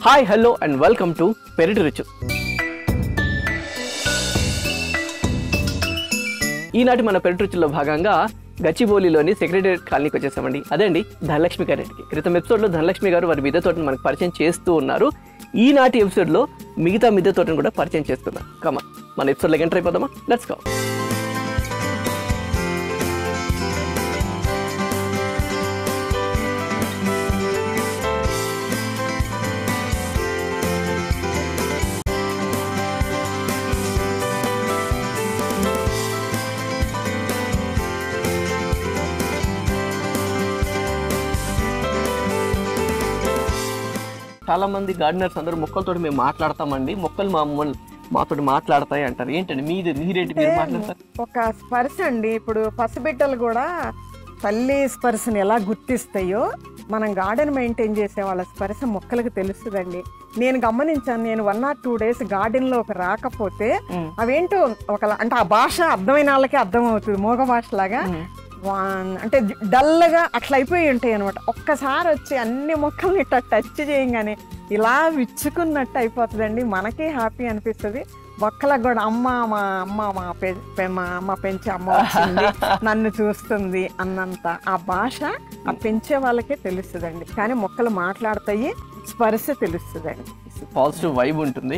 Hi hello and welcome to పెరటి రుచు. ఈనాటి మన పెరటి రుచుల్లో భాగంగా గచ్చిబౌలిలోని సెక్రటేరియట్ కాలనీకి వచ్చేసామండి. అదే అండి ధనలక్ష్మి గారికి. క్రితం ఎపిసోడ్లో ధనలక్ష్మి గారు వారి మిద్దె తోటను మనకు పరిచయం చేస్తూ ఉన్నారు. ఈనాటి ఎపిసోడ్లో మిగతా మిద్దె తోటను కూడా పరిచయం చేస్తున్నారు. కమా మన ఎపిసోడ్లోకి ఎంటర్ అయిపోదామా? Let's go. చాలా మంది గార్డెనర్స్ అందరూ మొక్కలతో మేము మాట్లాడతామండి, మొక్కలు మాతో మాట్లాడతాయి అంటారు. ఏంటండి మీరేంటి మీరు మాట్లాడతారు? ఒక స్పర్శ అండి. ఇప్పుడు పసిబిడ్డలు కూడా తల్లి స్పర్శని ఎలా గుర్తిస్తాయో మనం గార్డెన్ మెయింటైన్ చేసే వాళ్ళ స్పర్శ మొక్కలకు తెలుస్తుందండి. నేను గమనించాను. నేను 1 or 2 days గార్డెన్ లో రాకపోతే అవేంటో అంటే ఆ భాష అర్థమైన వాళ్ళకి అర్థం అవుతుంది. మోగ భాష లాగా అంటే డల్గా అట్లా అయిపోయి ఉంటాయి అనమాట. ఒక్కసారి వచ్చి అన్ని మొక్కల్ని ఇట్లా టచ్ చేయగానే ఇలా విచ్చుకున్నట్టు అయిపోతుందండి. మనకి హ్యాపీ అనిపిస్తుంది. మొక్కలకు కూడా అమ్మ మా అమ్మ పెంచే అమ్మ వచ్చింది, నన్ను చూస్తుంది అన్నంత ఆ భాష ఆ పెంచే వాళ్ళకే తెలుస్తుందండి. కానీ మొక్కలు మాట్లాడతాయి, స్పర్శ తెలుస్తుందండి. పాజిటివ్ వైబ్ ఉంటుంది.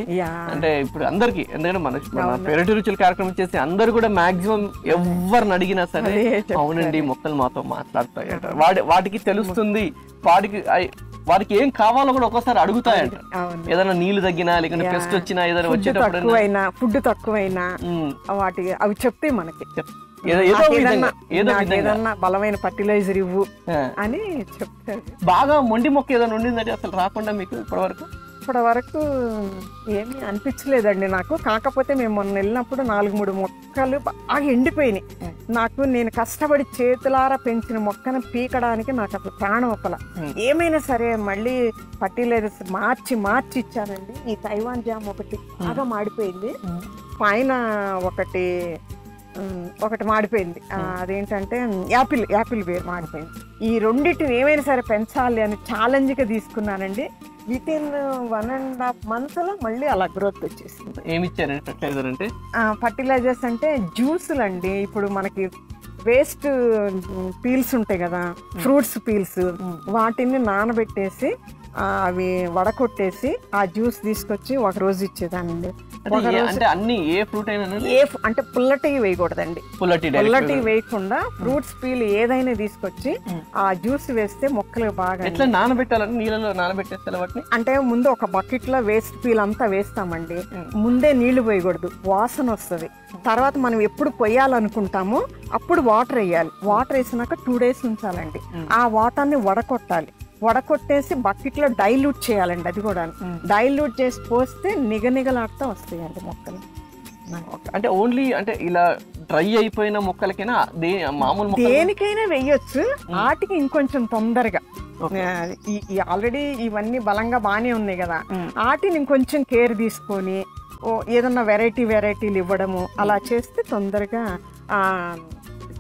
అంటే ఇప్పుడు అందరికి, ఎందుకంటే మన పెరటి రుచుల కార్యక్రమం చేసి అందరు కూడా మాక్సిమం ఎవరిని అడిగినా సరే అవునండి మొక్కలు మాతో మాట్లాడతాయి అంటారు. వాటికి తెలుస్తుంది, వాటికి ఏం కావాలో కూడా ఒక్కోసారి అడుగుతాయంట. ఏదైనా నీళ్లు తగ్గినా లేకుంటే పెస్ట్ వచ్చినా ఏదైనా వచ్చేటప్పుడు ఫుడ్ తక్కువైనా వాటికి అవి చెప్తే మనకి ఏదన్నా బలమైన ఫర్టిలైజర్ ఇవ్వు అని చెప్తారు. బాగా మొండి మొక్క ఏదైనా ఉండిందంటే అసలు రాకుండా మీకు ఇప్పటి వరకు ఏమీ అనిపించలేదండి నాకు. కాకపోతే మేము మొన్న వెళ్ళినప్పుడు 4-3 మొక్కలు బాగా ఎండిపోయినాయి. నేను కష్టపడి చేతులారా పెంచిన మొక్కను పీకడానికి నాకు అసలు ప్రాణం ఒప్పల. ఏమైనా సరే మళ్ళీ ఫర్టిలైజర్స్ మార్చి ఇచ్చానండి. ఈ తైవాన్ జామ్ ఒకటి బాగా మాడిపోయింది, పైన ఒకటి మాడిపోయింది. అదేంటంటే యాపిల్ వేరు మాడిపోయింది. ఈ రెండింటిని ఏమైనా సరే పెంచాలి అని ఛాలెంజ్గా తీసుకున్నానండి. వితిన్ 1.5 months మళ్ళీ అలా గ్రోత్ వచ్చేసింది. ఏమి ఇచ్చారండి ఫర్టిలైజర్ అంటే? ఫర్టిలైజర్స్ అంటే జ్యూసులు అండి. ఇప్పుడు మనకి వేస్ట్ పీల్స్ ఉంటాయి కదా, ఫ్రూట్స్ పీల్స్, వాటిని నానబెట్టేసి అవి వడకొట్టేసి ఆ జ్యూస్ తీసుకొచ్చి ఒక రోజు ఇచ్చేదానండి. అంటే అన్ని ఏ ఫ్రూట్ అయినా అంటే పుల్లటి వేయకూడదండి. పుల్లటి వేయకుండా ఫ్రూట్స్ పీల్ ఏదైనా తీసుకొచ్చి ఆ జ్యూస్ వేస్తే మొక్కలు బాగా. ఎట్లా నానబెట్టాలని? నీళ్ళలో నానబెట్టేస్తే వాటిని అంటే ముందు ఒక బకెట్ లో వేస్ట్ పీల్ అంతా వేస్తామండి. ముందే నీళ్లు పోయకూడదు, వాసన వస్తుంది. తర్వాత మనం ఎప్పుడు పొయ్యాలనుకుంటామో అప్పుడు వాటర్ వేయాలి. వాటర్ వేసినాక 2 days ఉంచాలండి. ఆ వాటర్ని వడకొట్టేసి బకెట్ లో డైల్యూట్ చేయాలండి. అది కూడా డైల్యూట్ చేసి పోస్తే నిగనిగలాడుతూ వస్తాయండి మొక్కలు. అంటే ఓన్లీ అంటే ఇలా డ్రై అయిపోయిన మొక్కలకైనా మామూలు దేనికైనా వేయొచ్చు. వాటికి ఇంకొంచెం తొందరగా ఆల్రెడీ ఇవన్నీ బలంగా బాగానే ఉన్నాయి కదా, వాటిని ఇంకొంచెం కేర్ తీసుకొని ఏదన్నా వెరైటీలు ఇవ్వడము అలా చేస్తే తొందరగా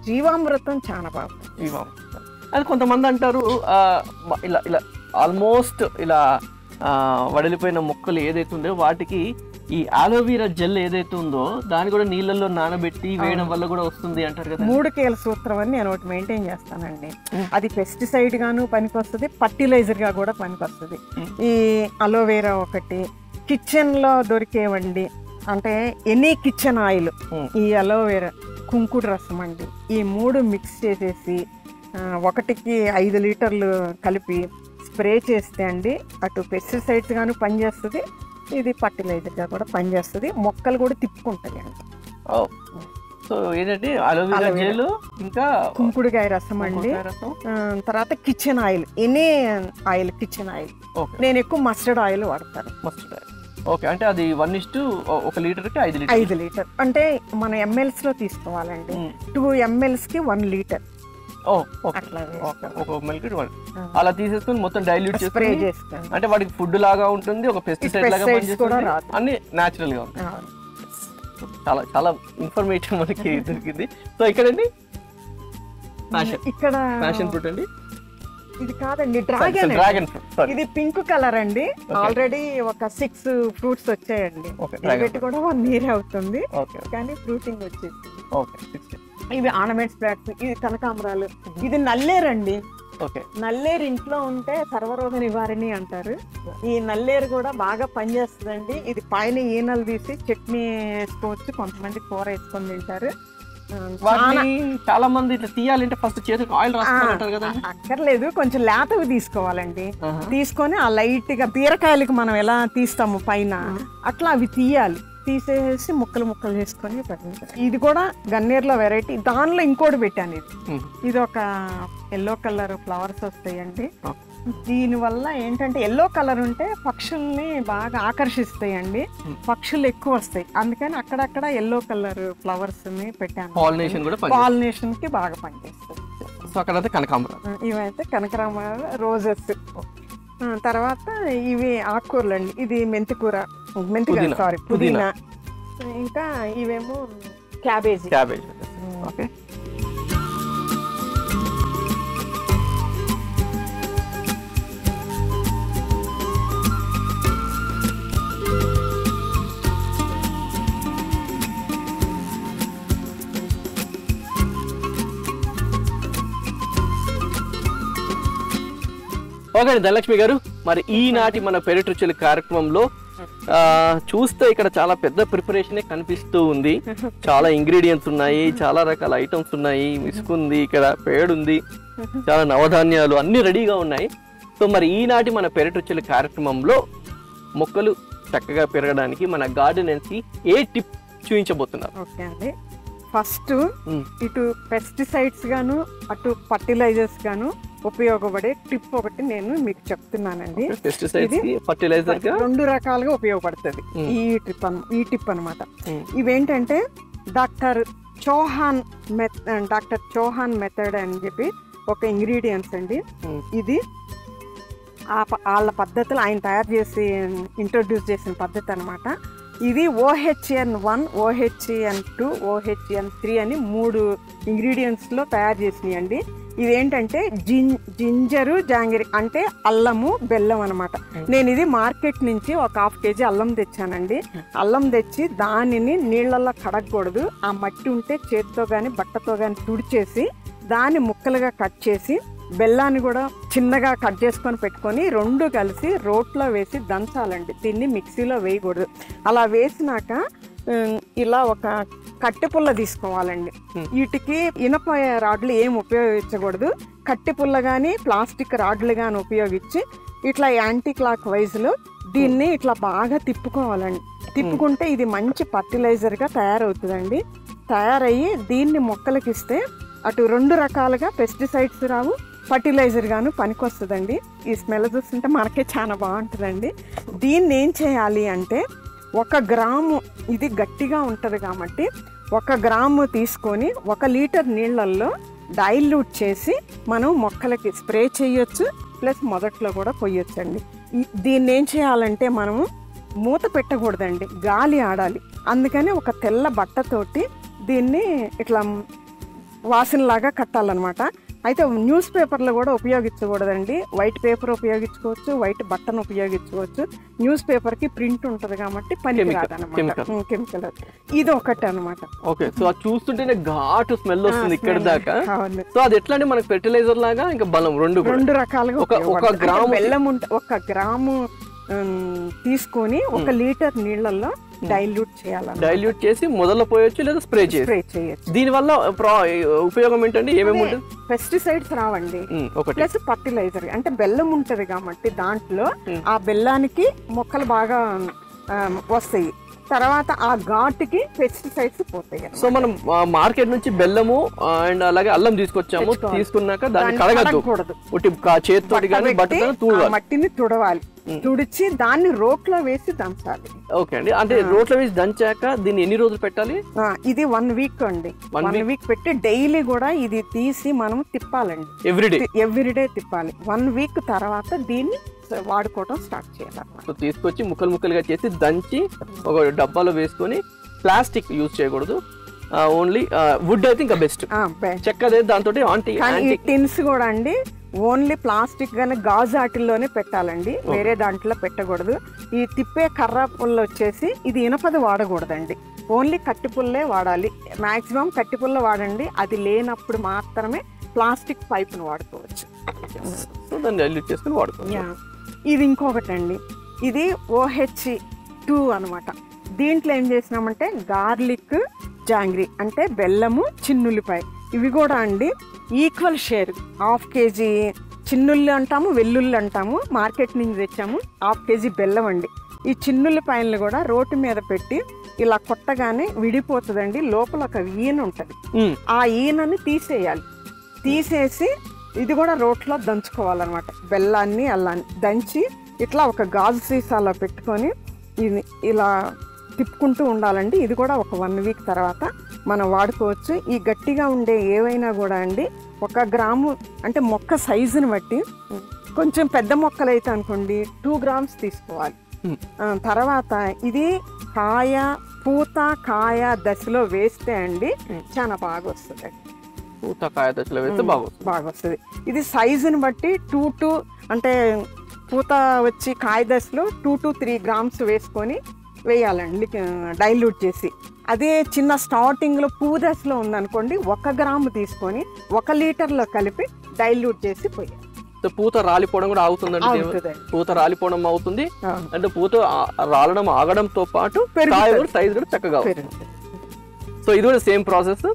జీవామృతం చాలా బాగుంది. అది కొంతమంది అంటారు ఇలా ఆల్మోస్ట్ ఇలా వడిలిపోయిన మొక్కలు ఏదైతే ఉందో వాటికి ఈ ఆలోవెరా జెల్ ఏదైతే ఉందో దాన్ని కూడా నీళ్ళల్లో నానబెట్టి వేయడం వల్ల కూడా వస్తుంది అంటారు కదా. 3 కీల సూత్రం అని నేను ఒకటి మెయింటైన్ చేస్తానండి. అది పెస్టిసైడ్ గాను పనికొస్తుంది, ఫర్టిలైజర్ గా కూడా పనికొస్తుంది. ఈ అలోవెరా ఒకటి, కిచెన్ లో దొరికేవండి అంటే ఎనీ కిచెన్ ఆయిల్, ఈ అలోవెరా, కుంకుడు రసం అండి, ఈ 3 మిక్స్ చేసేసి 1కి 5 లీటర్లు కలిపి స్ప్రే చేస్తే అండి అటు పెస్టిసైడ్స్ గాను పనిచేస్తుంది, ఇది ఫర్టిలైజర్గా కూడా పనిచేస్తుంది. మొక్కలు కూడా తిప్పుకుంటాయి అండి. సో ఏంటంటే అలోవెరా జెల్, ఇంకా కుంకుడుకాయ రసం అండి, తర్వాత kitchen oil, any oil, kitchen oil. నేను ఎక్కువ మస్టర్డ్ ఆయిల్ వాడతాను. Mustard oil okay. అంటే అది 1 లీటర్కి 5 లీటర్ అంటే మన ఎంఎల్స్ లో తీసుకోవాలండి. 2 mls కి 1 లీటర్ అలా తీసేసుకుని మొత్తం డైల్యూట్ స్ప్రే చేస్తాను. అంటే వాటికి ఫుడ్ లాగా ఉంటుంది, ఒక పెస్టిసైడ్ లాగా పనిచేస్తుంది, అన్ని న్యాచురల్ గా ఉంటుంది. చాలా చాలా ఇన్ఫర్మేటివ్ మనకి దొరికింది. సో ఇక్కడండి ఇక్కడ ప్యాషన్ ఫ్రూట్ అండి. ఇది కాదండి, డ్రాగన్. Dragon fruit. ఇది పింక్ కలర్ అండి. ఆల్రెడీ ఒక 6 ఫ్రూట్స్ వచ్చాయండి. పెట్టి కూడా 1 year అవుతుంది, కానీ ఫ్రూటింగ్ వచ్చేసింది. ఇవి ఆర్నమెంట్స్ ప్లాంట్స్. ఇది కనకాంబరాలు. ఇది నల్లేరండి. నల్లేరు ఇంట్లో ఉంటే సర్వరోగ నివారణి అంటారు. ఈ నల్లేరు కూడా బాగా పనిచేస్తుందండి. ఇది పైన ఈనలు తీసి చట్నీ వేసుకోవచ్చు, కొంతమంది కూర వేసుకొని తింటారు. చాలా మంది ఇట్లా తీయాలంటే ఫస్ట్ చేతికి ఆయిల్ రాసుకుంటారు కదా. అక్కర్లేదు, కొంచెం లేతవి తీసుకోవాలండి. తీసుకొని ఆ లైట్ గా బీరకాయలకి మనం ఎలా తీస్తాము పైన, అట్లా అవి తీయాలి. తీసేసి ముక్కలు ముక్కలు చేసుకొని పెట్టాలి. ఇది కూడా గన్నేరులో వెరైటీ. దానిలో ఇంకోటి పెట్టాను. ఇది ఒక ఎల్లో కలర్ ఫ్లవర్స్ వస్తాయండి. దీనివల్ల ఏంటంటే ఎల్లో కలర్ ఉంటే పక్షుల్ని బాగా ఆకర్షిస్తాయండి, పక్షులు ఎక్కువ వస్తాయి. అందుకని అక్కడక్కడ ఎల్లో కలర్ ఫ్లవర్స్ ని పెట్టాను. పాలినేషన్ కి బాగా పనిచేస్తాయి. ఇవైతే కనకాంబరాలు, రోజెస్. తర్వాత ఇవి ఆకుకూరలు అండి. ఇది మెంతికూర, పుదీనా. ఇంకా ఇవేమో క్యాబేజీ. ఓకే ధనలక్ష్మి గారు, మరి ఈనాటి మన పెరటి రుచుల కార్యక్రమంలో చూస్తే ఇక్కడ చాలా పెద్ద ప్రిపరేషనే కనిపిస్తూ ఉంది. చాలా ఇంగ్రీడియంట్స్ ఉన్నాయి, చాలా రకాల ఐటమ్స్ ఉన్నాయి, మిసుకుంది, ఇక్కడ పేడుంది, చాలా నవధాన్యాలు అన్ని రెడీగా ఉన్నాయి. సో మరి ఈనాటి మన పెరటి రుచుల కార్యక్రమంలో మొక్కలు చక్కగా పెరగడానికి మన గార్డెనర్స్ కి ఏ టిప్ చూపించబోతున్నారు? ఓకే అండి, ఫస్ట్ ఇటు పెస్టిసైడ్స్ గాను అటు ఫర్టిలైజర్స్ గాను ఉపయోగపడే టిప్ ఒకటి నేను మీకు చెప్తున్నానండి. రెండు రకాలుగా ఉపయోగపడుతుంది ఈ టిప్ అనమాట. ఇవేంటంటే డాక్టర్ చౌహాన్ మెథడ్ అని చెప్పి ఒక ఇంగ్రీడియంట్స్ అండి. ఇది వాళ్ళ పద్ధతులు ఆయన తయారు చేసి ఇంట్రొడ్యూస్ చేసిన పద్ధతి అనమాట. ఇది OHN1, OHN2, OHN3 అని 3 ఇంగ్రీడియంట్స్లో తయారు చేసినాయి అండి. ఇదేంటంటే జింజరు, జాంగిరి అంటే అల్లము, బెల్లం అనమాట. నేను ఇది మార్కెట్ నుంచి ఒక 1/2 kg అల్లం తెచ్చానండి. అల్లం తెచ్చి దానిని నీళ్ళల్లో కడగకూడదు, ఆ మట్టి ఉంటే చేతితో కానీ బట్టతో కానీ తుడిచేసి దాన్ని ముక్కలుగా కట్ చేసి బెల్లాన్ని కూడా చిన్నగా కట్ చేసుకొని పెట్టుకొని 2 కలిసి రోట్లో వేసి దంచాలండి. దీన్ని మిక్సీలో వేయకూడదు. అలా వేసినాక ఇలా ఒక కట్టె పుల్ల తీసుకోవాలండి. వీటికి ఇనప రాడ్లు ఏం ఉపయోగించకూడదు. కట్టె పుల్ల కానీ ప్లాస్టిక్ రాడ్లు కానీ ఉపయోగించి ఇట్లా యాంటీ క్లాక్ వైజ్లో దీన్ని ఇట్లా బాగా తిప్పుకోవాలండి. తిప్పుకుంటే ఇది మంచి ఫర్టిలైజర్గా తయారవుతుందండి. తయారయ్యి దీన్ని మొక్కలకి ఇస్తే అటు 2 రకాలుగా పెస్టిసైడ్స్ రావు, ఫర్టిలైజర్ గాను పనికొస్తుందండి. ఈ స్మెల్ చూస్తుంటే మనకే చాలా బాగుంటుందండి. దీన్ని ఏం చేయాలి అంటే 1 గ్రాము, ఇది గట్టిగా ఉంటుంది కాబట్టి 1 గ్రాము తీసుకొని 1 లీటర్ నీళ్ళల్లో డైల్యూట్ చేసి మనం మొక్కలకి స్ప్రే చేయొచ్చు, ప్లస్ మొదట్లో కూడా పోయొచ్చండి. దీన్ని ఏం చేయాలంటే మనము మూత పెట్టకూడదండి, గాలి ఆడాలి. అందుకని ఒక తెల్ల బట్టతోటి దీన్ని ఇట్లా వాసనలాగా కట్టాలన్నమాట. అయితే న్యూస్ పేపర్లో కూడా ఉపయోగించకూడదండి. వైట్ పేపర్ ఉపయోగించుకోవచ్చు, వైట్ బట్టను ఉపయోగించుకోవచ్చు. న్యూస్ పేపర్ కి ప్రింట్ ఉంటది కాబట్టి పని రాదన్నమాట, కెమికల్. ఇది ఒకటి అనమాట. ఓకే, సో అది చూస్తుంటేనే ఘాటు స్మెల్ వస్తుంది ఇక్కడ దాకా. సో అది ఎట్లా అంటే మనకు ఫెర్టిలైజర్ లాగా ఇంకా బలం రెండు రకాలుగా. 1 గ్రాము బెల్లం ఉంటే 1 గ్రాము తీసుకొని 1 లీటర్ నీళ్ళల్లో డైల్యూట్ చేయాలి. డైల్యూట్ చేసి మొదలు పోయొచ్చు లేదా స్ప్రే చేయొచ్చు. దీని వల్ల ఉపయోగం ఏంటంటే ఏమేమి ఉంటుంది? పెస్టిసైడ్స్ రావండి, ప్లస్ ఫర్టిలైజర్. అంటే బెల్లం ఉంటది కాబట్టి దాంట్లో ఆ బెల్లానికి మొక్కలు బాగా వస్తాయి. తర్వాత ఆ ఘాటుకి పెస్టిసైడ్స్ పోతాయి. సో మనం మార్కెట్ నుంచి బెల్లము అండ్ అలాగే అల్లం తీసుకొచ్చాము, తీసుకున్నాక దాన్ని కడగకూడదు, చేతితోటి కానీ మట్టిని తుడవాలి. తుడిచి దాన్ని రోట్లో వేసి దంచాలి. ఓకే అండి, అంటే రోట్లో వేసి దంచాక దీన్ని ఎన్ని రోజులు పెట్టాలి? ఇది 1 వీక్ అండి. 1 వీక్ పెట్టి డైలీ కూడా ఇది తీసి మనం తిప్పాలండి. ఎవ్రీడే తిప్పాలి. 1 వీక్ తర్వాత దీన్ని వాడుకోవడం స్టార్ట్ చేయాలి. తీసుకొచ్చి ముక్కలుగా చేసి దంచి ఒక డబ్బాలో వేసుకొని, ప్లాస్టిక్ యూజ్ చేయకూడదు, ఓన్లీ వుడ్ అయితే ఇంకా బెస్ట్. చెక్కదే దాంతో టిన్స్ కూడా అండి ఓన్లీ ప్లాస్టిక్ గానీ గాజు ఆటిల్లోనే పెట్టాలండి, వేరే దాంట్లో పెట్టకూడదు. ఈ తిప్పే కర్ర పుల్ల వచ్చేసి ఇది ఇనపది వాడకూడదండి, ఓన్లీ కట్టి పుల్లే వాడాలి. మాక్సిమం కట్టి పుల్ల వాడండి, అది లేనప్పుడు మాత్రమే ప్లాస్టిక్ పైపును వాడుకోవచ్చు. ఇది ఇంకొకటి అండి, ఇది OH2 అనమాట. దీంట్లో ఏం చేసినామంటే గార్లిక్ జాంగ్రీ అంటే బెల్లము, చిన్నుల్లిపాయ, ఇవి కూడా అండి ఈక్వల్ షేర్. 1/2 kg చిన్నుల్లి అంటాము, వెల్లుల్లి అంటాము, మార్కెట్ నుంచి తెచ్చాము. 1/2 kg బెల్లం అండి. ఈ చిన్నుల్లిపాయలను కూడా రోటి మీద పెట్టి ఇలా కొట్టగానే విడిపోతుందండి, లోపల ఒక ఈన ఉంటుంది, ఆ ఈనని తీసేయాలి. తీసేసి ఇది కూడా రోట్లో దంచుకోవాలన్నమాట. బెల్లాన్ని అల్లాన్ని దంచి ఇట్లా ఒక గాజు సీసాలో పెట్టుకొని ఇది ఇలా తిప్పుకుంటూ ఉండాలండి. ఇది కూడా ఒక 1 వీక్ తర్వాత మనం వాడుకోవచ్చు. ఈ గట్టిగా ఉండే ఏవైనా కూడా అండి 1 గ్రాము అంటే మొక్క సైజుని బట్టి, కొంచెం పెద్ద మొక్కలు అయితే అనుకోండి 2 grams తీసుకోవాలి. తర్వాత ఇది పూత కాయ దశలో వేస్తే అండి చాలా బాగా వస్తుంది. పూత కాయ దశలో వేస్తే బాగా వస్తుంది. ఇది సైజుని బట్టి 2 to అంటే పూత వచ్చి కాయ దశలో 2 to 3 grams వేసుకొని వేయాలండి, డైల్యూట్ చేసి. అదే చిన్న స్టార్టింగ్లో పువ్వు దశలో ఉందనుకోండి 1 గ్రాము తీసుకొని 1 లీటర్లో కలిపి డైల్యూట్ చేసి పోయాలి. పూత రాలిపోవడం కూడా అవుతుందండి, పూత రాలిపోవడం అవుతుంది అంటే పూత రాలడం ఆగడంతో పాటు సైజ్ కూడా చక్కగా అవుతుంది. సో ఇది కూడా సేమ్ ప్రాసెస్.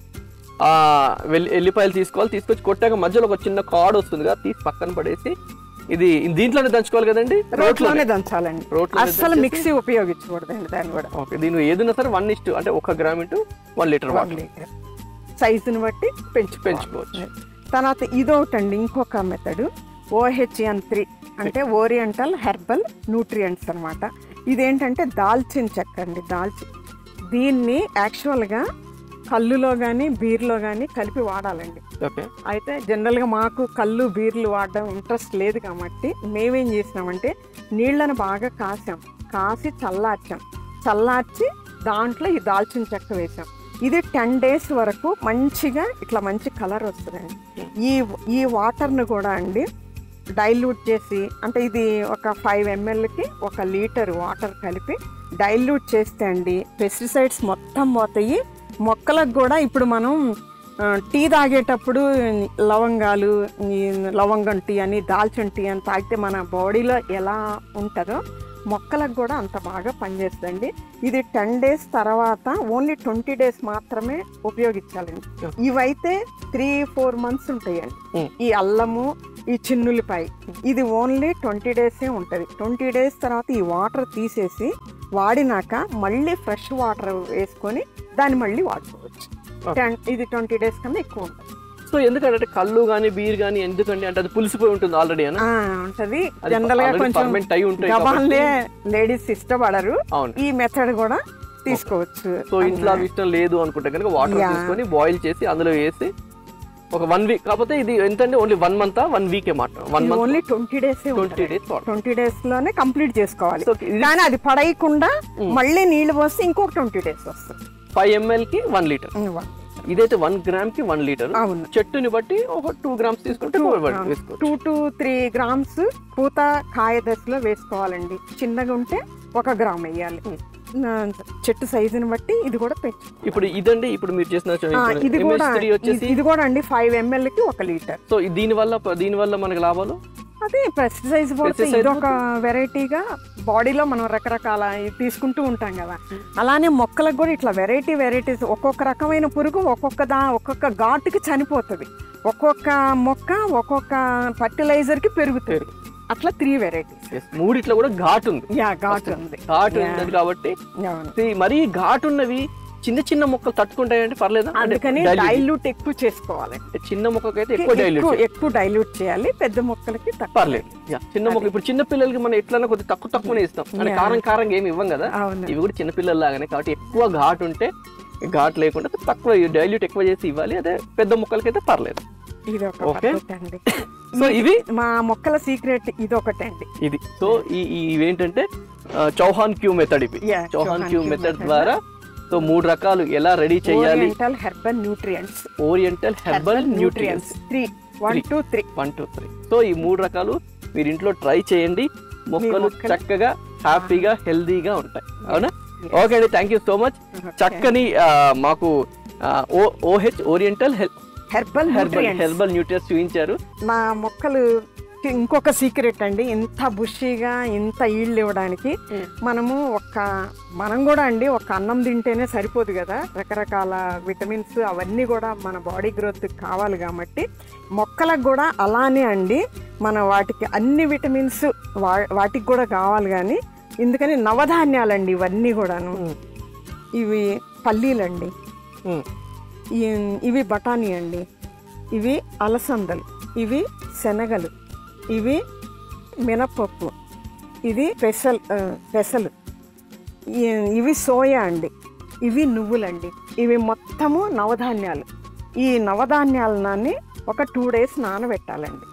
ఎల్లిపాయలు తీసుకోవాలి, తీసుకొచ్చి కొట్టాక మధ్యలో ఒక చిన్న కార్డ్ వస్తుంది కదా, తీసి పక్కన పడేసి ఇది దీంట్లోనే దంచుకోవాలి కదండి, రోట్లోనే దంచాలండి, అసలు మిక్సీ ఉపయోగించకూడదండి దాన్ని కూడా. ఓకే, దీని ఏదైనా సరే 1 అంటే 1 గ్రామ్ ఇంటూ 1 లీటర్ సైజుని బట్టి పెంచుకోవచ్చు. తర్వాత ఇదొకటండి ఇంకొక మెథడ్, OHN3 అంటే ఓరియంటల్ హెర్బల్ న్యూట్రియంట్స్ అనమాట. ఇదేంటంటే దాల్చిన చెక్క అండి, దీన్ని యాక్చువల్గా కల్లులో కానీ బీర్లో కానీ కలిపి వాడాలండి. అయితే జనరల్గా మాకు కళ్ళు బీర్లు వాడడం ఇంట్రెస్ట్ లేదు కాబట్టి మేమేం చేసినామంటే నీళ్ళను బాగా కాసి చల్లార్చి దాంట్లో ఈ దాల్చిన చెక్క వేసాం. ఇది 10 days వరకు మంచిగా ఇట్లా మంచి కలర్ వస్తుందండి. ఈ వాటర్ను కూడా అండి డైల్యూట్ చేసి, అంటే ఇది ఒక 5 mlకి 1 లీటర్ వాటర్ కలిపి డైల్యూట్ చేస్తే అండి పెస్టిసైడ్స్ మొత్తం పోతాయి. మొక్కలకు కూడా ఇప్పుడు మనం టీ తాగేటప్పుడు లవంగం టీ అని దాల్చిన టీ అని తాగితే మన బాడీలో ఎలా ఉంటుందో మొక్కలకు కూడా అంత బాగా పనిచేస్తుందండి. ఇది 10 days తర్వాత ఓన్లీ 20 days మాత్రమే ఉపయోగించాలండి. ఇవైతే 3-4 months ఉంటాయండి. ఈ అల్లము, ఈ చిన్నులపై ఇది ఓన్లీ 20 days ఉంటుంది. 20 days తర్వాత ఈ వాటర్ తీసేసి వాడినాక మళ్ళీ ఫ్రెష్ వాటర్ వేసుకొని దాన్ని మళ్ళీ వాడుకోవచ్చు. ఇది 20 days కన్నా ఎక్కువ ఉంటుంది. సో ఎందుకంటే కళ్ళు కానీ బీర్ కానీ ఎందుకంటే అంటే అది పులిసిపోయి ఉంటుంది ఆల్రెడీ ఉంటది. జనరల్ గా కొంచెం గబాన్లే లేడీస్ ఇష్టపడరు, ఈ మెథడ్ కూడా తీసుకోవచ్చు. సో ఇంట్లో అవి ఇష్టం లేదు అనుకుంటే కనుక వాటర్ తీసుకొని బాయిల్ చేసి అందులో వేసి ఒక 1 week, కాకపోతే ఇది ఎంతంటే only 1 month 1 week only 20 days లోనే కంప్లీట్ చేసుకోవాలి. కానీ అది పడేయకుండా మళ్ళీ నీళ్లు పోస్తే ఇంకొక 20 days వస్తుంది. 5 ml కి 1 లీటర్, ఇదైతే 1 gram కి 1 లీటర్. చెట్టుని బట్టి ఒక 2 grams తీసుకుంటే 2 to 3 grams పూత కాయ దశలో వేసుకోవాలండి. చిన్నగా ఉంటే 1 గ్రామ్ వేయాలి. చెట్టు సైజుని బట్టి ఇది కూడా పెంచు. ఇప్పుడు ఇదండి ఇప్పుడు మీరు చేసిన ఇది కూడా అండి 5 ml కి 1 లీటర్. సో దీని వల్ల మనకి లాభాలు అదే పెస్టిసైడ్స్ పోతే ఇదొక వెరైటీగా బాడీలో మనం రకరకాల తీసుకుంటూ ఉంటాం కదా, అలానే మొక్కలకు కూడా ఇట్లా వెరైటీస్ ఒక్కొక్క రకమైన పురుగు ఒక్కొక్క ఘాటుకి చనిపోతుంది, ఒక్కొక్క మొక్క ఒక్కొక్క ఫర్టిలైజర్ కి పెరుగుతుంది. అట్లా 3 varieties. మూడిట్లో కూడా ఘాటు ఉంది. ఘాటు ఉంది కాబట్టి మరి ఘాటు ఉన్నవి చిన్న చిన్న మొక్కలు తట్టుకుంటాయంటే పర్లేదు, అందుకని డైల్యూట్ ఎక్కువ చేసుకోవాలి. చిన్న మొక్కకైతే ఎక్కువ డైల్యూట్ చేయాలి, పెద్ద మొక్కలకి పర్లేదు. చిన్న మొక్క ఇప్పుడు చిన్న పిల్లలకి మనం ఎట్లన్నా కొద్దిగా తక్కువనే ఇస్తాం, అంటే కారం ఏమి ఇవ్వం కదా, ఇవి కూడా చిన్న పిల్లల లాగానే. కాబట్టి ఎక్కువ ఘాటు ఉంటే ఘాటు లేకుండా తక్కువ డైల్యూట్ ఎక్కువ చేసి ఇవ్వాలి. అదే పెద్ద మొక్కలకైతే పర్లేదు. సో ఇవి మా మొక్కల సీక్రెట్ ఇది ఒకటండి. ఇది సో ఇవేంటంటే చౌహాన్ క్యూ మెథడ్. ఇవి చౌహాన్ క్యూ మెథడ్ ద్వారా సో 3 రకాలు ఎలా రెడీ చేయాలి. Oriental herbal nutrients 3 1 2 3 1 2 3. సో ఈ 3 రకాలు మీరు ఇంట్లో ట్రై చేయండి, మొక్కలు చక్కగా హ్యాపీగా హెల్దీగా ఉంటాయి. అవునా? ఓకే అండి, థ్యాంక్ యూ సో మచ్. చక్కని మాకు OH ఓరియంటల్ హెర్బల్ న్యూట్రియన్స్ చూపించారు. మా మొక్కలు ఇంకొక సీక్రెట్ అండి, ఇంత బుషీగా ఇంత ఈల్డ్ ఇవ్వడానికి మనం కూడా అండి ఒక అన్నం తింటేనే సరిపోదు కదా, రకరకాల విటమిన్స్ అవన్నీ కూడా మన బాడీ గ్రోత్ కావాలి. కాబట్టి మొక్కలకు కూడా అలానే అండి, మన వాటికి అన్ని విటమిన్స్ వాటికి కూడా కావాలి. కానీ ఎందుకని నవధాన్యాలండి ఇవన్నీ కూడాను. ఇవి పల్లీలండి, ఇవి బఠానీ అండి, ఇవి అలసందలు, ఇవి శనగలు, ఇవి మినపప్పు, ఇది పెసలు, ఇవి సోయా అండి, ఇవి నువ్వులండి. ఇవి మొత్తము నవధాన్యాలు. ఈ నవధాన్యాలని ఒక 2 days నానబెట్టాలండి.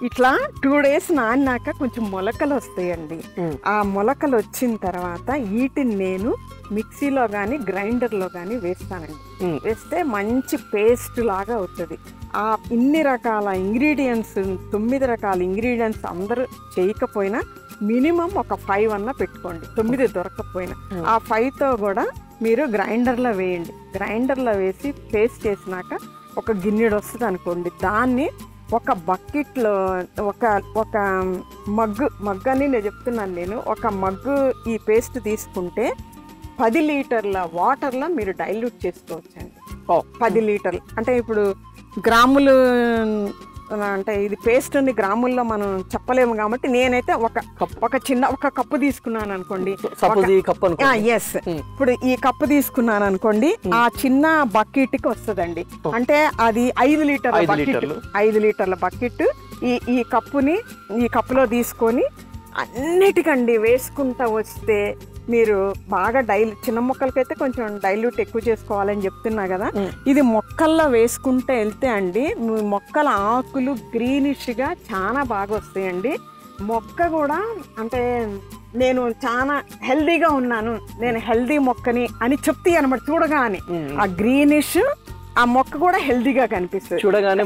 ఇట్లా 2 days నానాక కొంచెం మొలకలు వస్తాయండి. ఆ మొలకలు వచ్చిన తర్వాత వీటిని నేను మిక్సీలో కానీ గ్రైండర్లో కానీ వేస్తానండి. వేస్తే మంచి పేస్ట్ లాగా అవుతుంది. ఆ ఇన్ని రకాల ఇంగ్రీడియంట్స్ 9 రకాల ఇంగ్రీడియంట్స్ అందరూ చేయకపోయినా మినిమం ఒక 5 అన్నా పెట్టుకోండి, 9 దొరకకపోయినా. ఆ 5తో కూడా మీరు గ్రైండర్లో వేయండి. గ్రైండర్లో వేసి పేస్ట్ చేసినాక ఒక గిన్నెడు వస్తుంది అనుకోండి, దాన్ని ఒక బకెట్లో ఒక మగ్గు అని నేను చెప్తున్నాను, నేను ఒక మగ్గు ఈ పేస్ట్ తీసుకుంటే 10 లీటర్ల వాటర్లో మీరు డైల్యూట్ చేసుకోవచ్చండి. 10 లీటర్లు అంటే ఇప్పుడు గ్రాములు, అంటే ఇది పేస్ట్ ఉంది గ్రాముల్లో మనం చెప్పలేము కాబట్టి నేనైతే ఒక కప్పు తీసుకున్నాను అనుకోండి. ఎస్, ఇప్పుడు ఈ కప్పు తీసుకున్నాను అనుకోండి, ఆ చిన్న బకెట్కి వస్తుందండి. అంటే అది 5 లీటర్ల బకెట్. ఈ కప్పులో తీసుకొని అన్నిటికండి వేసుకుంటా వస్తే మీరు బాగా చిన్న మొక్కలకైతే కొంచెం డైల్యూట్ ఎక్కువ చేసుకోవాలని చెప్తున్నా కదా. ఇది మొక్కల్లో వేసుకుంటే వెళ్తే అండి మొక్కల ఆకులు గ్రీనిష్గా చాలా బాగా వస్తాయండి. మొక్క కూడా అంటే నేను చాలా హెల్దీగా ఉన్నాను, నేను హెల్దీ మొక్కని అని చెప్తాయి అనమాట. చూడగానే ఆ గ్రీనిష్ ఆ మొక్క కూడా హెల్దీగా కనిపిస్తుంది చూడగానే.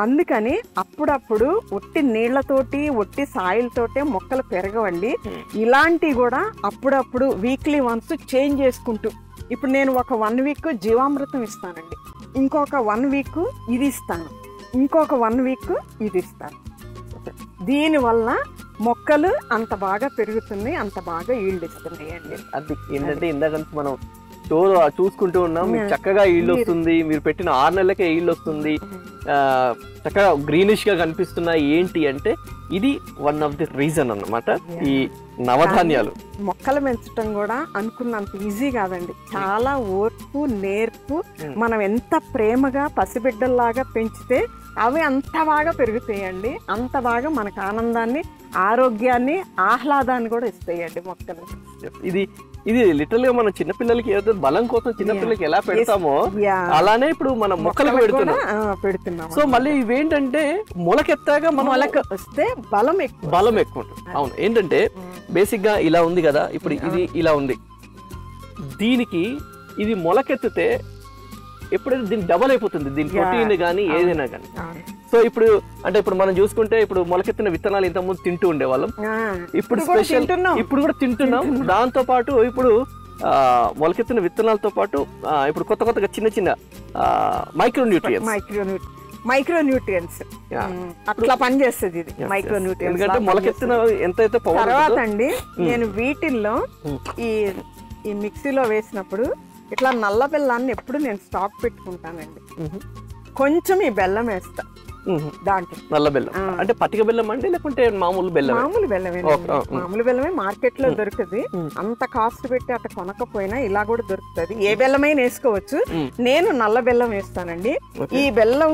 అందుకని అప్పుడప్పుడు ఒట్టి నీళ్లతోటి ఒట్టి సాయిల్ తోటే మొక్కలు పెరగవండి. ఇలాంటివి కూడా అప్పుడప్పుడు వీక్లీ వన్స్ చేంజ్ చేసుకుంటూ, ఇప్పుడు నేను ఒక 1 week జీవామృతం ఇస్తానండి, ఇంకొక 1 week ఇది ఇస్తాను, ఇంకొక 1 week ఇది ఇస్తాను. దీనివల్ల మొక్కలు అంత బాగా పెరుగుతున్నాయి, అంత బాగా ఈల్డ్ ఇస్తున్నాయి అండి. అది ఏంటంటే ఇందాక మనం చూసుకుంటూ ఉన్నాం, మీకు చక్కగా ఈల్డ్ వస్తుంది, మీరు పెట్టిన 6 నెలలకే ఈల్డ్ వస్తుంది, చక్కగా గ్రీనిష్ గా కనిపిస్తున్నాయి. ఏంటి అంటే ఇది వన్ ఆఫ్ ది రీజన్ అన్నమాట. ఈ నవధాన్యాలు మొక్కలు పెంచడం కూడా అనుకున్నంత ఈజీ కాదండి, చాలా ఓర్పు నేర్పు. మనం ఎంత ప్రేమగా పసిబిడ్డల్లాగా పెంచితే అవి అంత బాగా పెరుగుతాయండి, అంత బాగా మనకు ఆనందాన్ని, ఆరోగ్యాన్ని, ఆహ్లాదాన్ని కూడా ఇస్తాయండి మొక్కలు. ఇది లిటరల్ గా మన చిన్నపిల్లలకి ఏదో బలం కోసం చిన్నపిల్లలకి ఎలా పెడతామో అలానే ఇప్పుడు మనం మొక్కలకు పెడుతున్నాం. సో మళ్ళీ ఇవేంటంటే మొలకెత్తాగా మొలక వస్తే బలం ఎక్కువ ఉంటుంది. అవును, ఏంటంటే బేసిక్ గా ఇలా ఉంది కదా, ఇప్పుడు ఇది ఇలా ఉంది, దీనికి ఇది మొలకెత్తితే ఎప్పుడైతే దీనికి డబల్ అయిపోతుంది, దీని ప్రోటీన్ కానీ ఏదైనా కానీ. సో ఇప్పుడు అంటే ఇప్పుడు మనం చూసుకుంటే ఇప్పుడు మొలకెత్తిన విత్తనాలు ఇంతకుముందు తింటూ ఉండేవాళ్ళం, ఇప్పుడు స్పెషల్ ఇప్పుడు కూడా తింటున్నాం. దాంతో పాటు ఇప్పుడు మొలకెత్తిన విత్తనాలతో పాటు ఇప్పుడు కొత్తగా చిన్న మైక్రోన్యూట్రియన్స్ అట్లా పనిచేస్తుంది ఇది మైక్రోన్యూట్రియన్స్. ఎందుకంటే మొలకెత్తిన ఎంతైతే తర్వాత అండి నేను వీటిల్లో ఈ మిక్సీలో వేసినప్పుడు ఇట్లా నల్ల బెల్లాన్ని ఎప్పుడు నేను స్టాక్ పెట్టుకుంటానండి. కొంచెం ఈ బెల్లం వేస్తా దాంట్లో, నల్ల బెల్లం అంటే పటిక బెల్లం అండి లేకుంటే మామూలు బెల్లం? మామూలు బెల్లమే మార్కెట్ లో దొరుకుతుంది. అంత కాస్ట్ పెట్టి అట్లా కొనకపోయినా ఇలా కూడా దొరుకుతుంది, ఏ బెల్లమైనా వేసుకోవచ్చు. నేను నల్ల బెల్లం వేస్తానండి. ఈ బెల్లం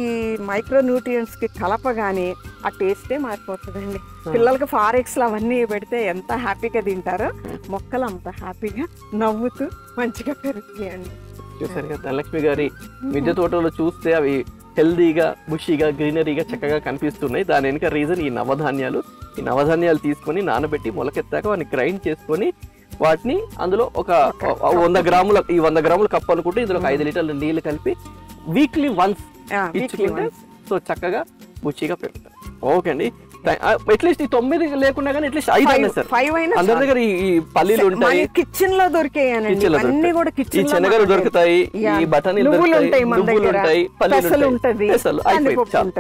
ఈ మైక్రో న్యూట్రియన్స్ కి కలపగానే ఆ టేస్టే మారిపోతుందండి. పిల్లలకి ఫారెక్స్ అవన్నీ పెడితే ఎంత హ్యాపీగా తింటారో, మొక్కలు అంత హ్యాపీగా నవ్వుతూ మంచిగా పెరుగుతాయండి. చూసారు కదా ధనలక్ష్మి గారి మిద్దె తోటలో చూస్తే అవి హెల్దీగా బుషీగా గ్రీనరీగా చక్కగా కనిపిస్తున్నాయి. దాని వెనుక రీజన్ ఈ నవధాన్యాలు తీసుకొని నానబెట్టి మొలకెత్తాక వాటిని గ్రైండ్ చేసుకొని వాటిని అందులో ఒక 100 గ్రాముల కప్పు అనుకుంటే ఇందులో 5 లీటర్ల నీళ్లు కలిపి వీక్లీ వన్స్ ఇచ్చుకుంటే సో చక్కగా బుచ్చిగా పెరుగుతాయి. ఓకే అండి, అట్లీస్ట్ ఈ 9 లేకుండా కానీ అట్లీస్ట్ 5 అయినా సార్. 5 అయినా అందరి దగ్గర ఈ పల్లీలు ఉంటాయి, కిచెన్ లో దొరికేయనండి, అన్ని కూడా ఈ కిచెన్ లో శనగలు దొరుకుతాయి, ఈ బఠానీలు దొరుకుతాయి, నువ్వులు ఉంటాయి, పల్లీలు ఉంటది, అయిపోయి చాలు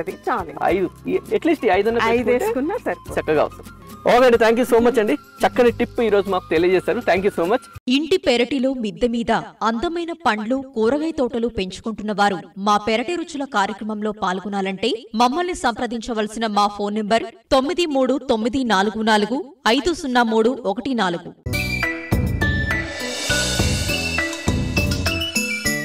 5 అట్లీస్ట్ 5 వేసుకున్నా సరే చక్కగా అవుతుంది. ఓకే అండి, థ్యాంక్ యూ సో మచ్ అండి. చక్కని టిప్ ఈ రోజు మాకు తెలియజేశారు. Thank you so much. ఇంటి పెరటిలో మిద్దె మీద అందమైన పండ్లు, కూరగాయ తోటలు పెంచుకుంటున్న వారు మా పెరటి రుచుల కార్యక్రమంలో పాల్గొనాలంటే మమ్మల్ని సంప్రదించవలసిన మా ఫోన్ నంబర్ 9394450314.